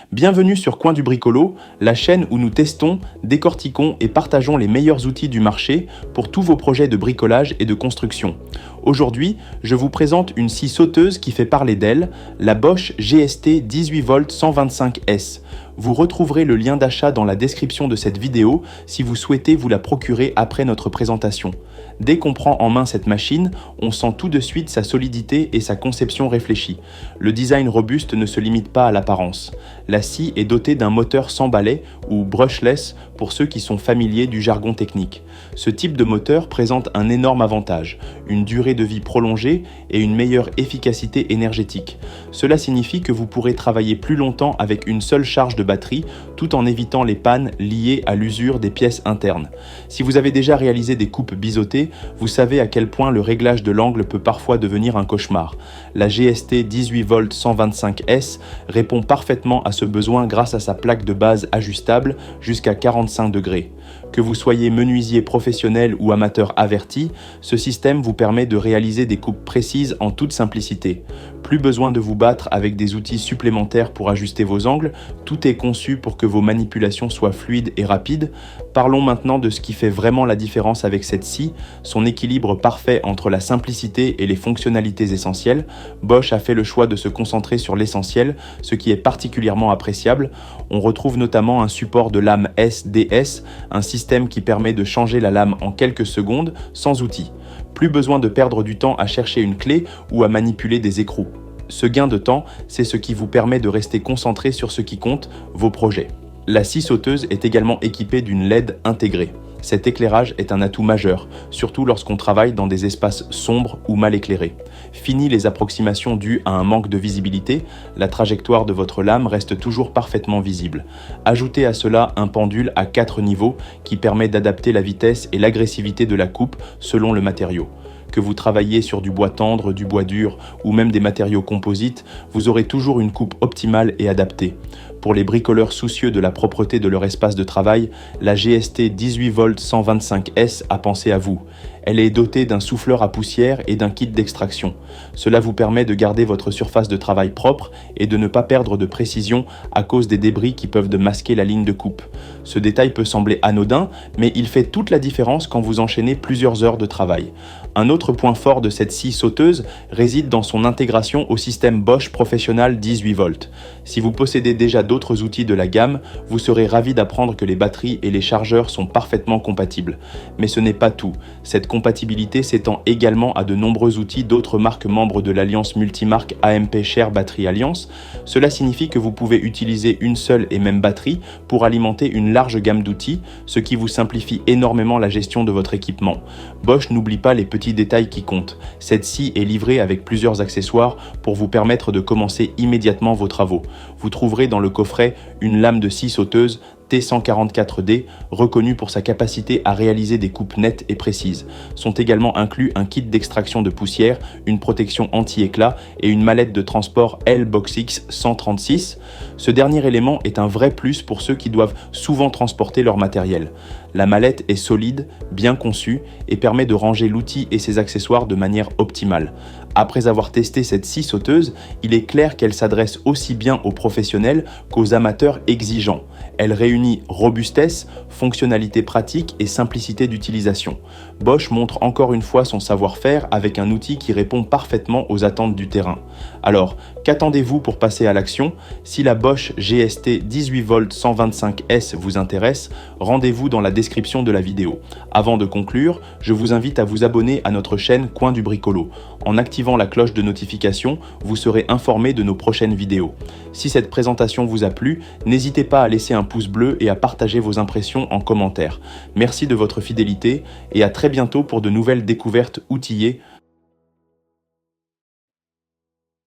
Bienvenue sur Coin du Bricolo, la chaîne où nous testons, décortiquons et partageons les meilleurs outils du marché pour tous vos projets de bricolage et de construction. Aujourd'hui, je vous présente une scie sauteuse qui fait parler d'elle, la Bosch GST 18V 125S. Vous retrouverez le lien d'achat dans la description de cette vidéo si vous souhaitez vous la procurer après notre présentation. Dès qu'on prend en main cette machine, on sent tout de suite sa solidité et sa conception réfléchie. Le design robuste ne se limite pas à l'apparence. La scie est dotée d'un moteur sans balai ou brushless pour ceux qui sont familiers du jargon technique. Ce type de moteur présente un énorme avantage, une durée de vie prolongée et une meilleure efficacité énergétique. Cela signifie que vous pourrez travailler plus longtemps avec une seule charge de batterie tout en évitant les pannes liées à l'usure des pièces internes. Si vous avez déjà réalisé des coupes biseautées, vous savez à quel point le réglage de l'angle peut parfois devenir un cauchemar. La GST 18V 125S répond parfaitement à ce besoin grâce à sa plaque de base ajustable jusqu'à 45 degrés. Que vous soyez menuisier professionnel ou amateur averti, ce système vous permet de réaliser des coupes précises en toute simplicité. Plus besoin de vous battre avec des outils supplémentaires pour ajuster vos angles, tout est conçu pour que vos manipulations soient fluides et rapides. Parlons maintenant de ce qui fait vraiment la différence avec cette scie, son équilibre parfait entre la simplicité et les fonctionnalités essentielles. Bosch a fait le choix de se concentrer sur l'essentiel, ce qui est particulièrement appréciable. On retrouve notamment un support de lame SDS, un système qui permet de changer la lame en quelques secondes sans outil. Plus besoin de perdre du temps à chercher une clé ou à manipuler des écrous. Ce gain de temps, c'est ce qui vous permet de rester concentré sur ce qui compte, vos projets. La scie sauteuse est également équipée d'une LED intégrée. Cet éclairage est un atout majeur, surtout lorsqu'on travaille dans des espaces sombres ou mal éclairés. Fini les approximations dues à un manque de visibilité, la trajectoire de votre lame reste toujours parfaitement visible. Ajoutez à cela un pendule à 4 niveaux qui permet d'adapter la vitesse et l'agressivité de la coupe selon le matériau. Que vous travailliez sur du bois tendre, du bois dur ou même des matériaux composites, vous aurez toujours une coupe optimale et adaptée. Pour les bricoleurs soucieux de la propreté de leur espace de travail, la GST 18V 125S a pensé à vous. Elle est dotée d'un souffleur à poussière et d'un kit d'extraction. Cela vous permet de garder votre surface de travail propre et de ne pas perdre de précision à cause des débris qui peuvent masquer la ligne de coupe. Ce détail peut sembler anodin, mais il fait toute la différence quand vous enchaînez plusieurs heures de travail. Un autre point fort de cette scie sauteuse réside dans son intégration au système Bosch Professional 18V. Si vous possédez déjà d'autres outils de la gamme, vous serez ravi d'apprendre que les batteries et les chargeurs sont parfaitement compatibles. Mais ce n'est pas tout. Cette compatibilité s'étend également à de nombreux outils d'autres marques membres de l'alliance multimarque AMP Share Battery Alliance. Cela signifie que vous pouvez utiliser une seule et même batterie pour alimenter une large gamme d'outils, ce qui vous simplifie énormément la gestion de votre équipement. Bosch n'oublie pas les petits détails qui comptent. Cette scie est livrée avec plusieurs accessoires pour vous permettre de commencer immédiatement vos travaux. Vous trouverez dans le coffret une lame de scie sauteuse T144D, reconnue pour sa capacité à réaliser des coupes nettes et précises. Sont également inclus un kit d'extraction de poussière, une protection anti-éclat et une mallette de transport L-Box-X 136. Ce dernier élément est un vrai plus pour ceux qui doivent souvent transporter leur matériel. La mallette est solide, bien conçue et permet de ranger l'outil et ses accessoires de manière optimale. Après avoir testé cette scie sauteuse, il est clair qu'elle s'adresse aussi bien aux professionnels qu'aux amateurs exigeants. Elle réunit robustesse, fonctionnalité pratique et simplicité d'utilisation. Bosch montre encore une fois son savoir-faire avec un outil qui répond parfaitement aux attentes du terrain. Alors, qu'attendez-vous pour passer à l'action? Si la Bosch GST 18V 125S vous intéresse, rendez-vous dans la description de la vidéo. Avant de conclure, je vous invite à vous abonner à notre chaîne Coin du Bricolo. En activant la cloche de notification, vous serez informé de nos prochaines vidéos. Si cette présentation vous a plu, n'hésitez pas à laisser un pouce bleu et à partager vos impressions en commentaire. Merci de votre fidélité et à très bientôt pour de nouvelles découvertes outillées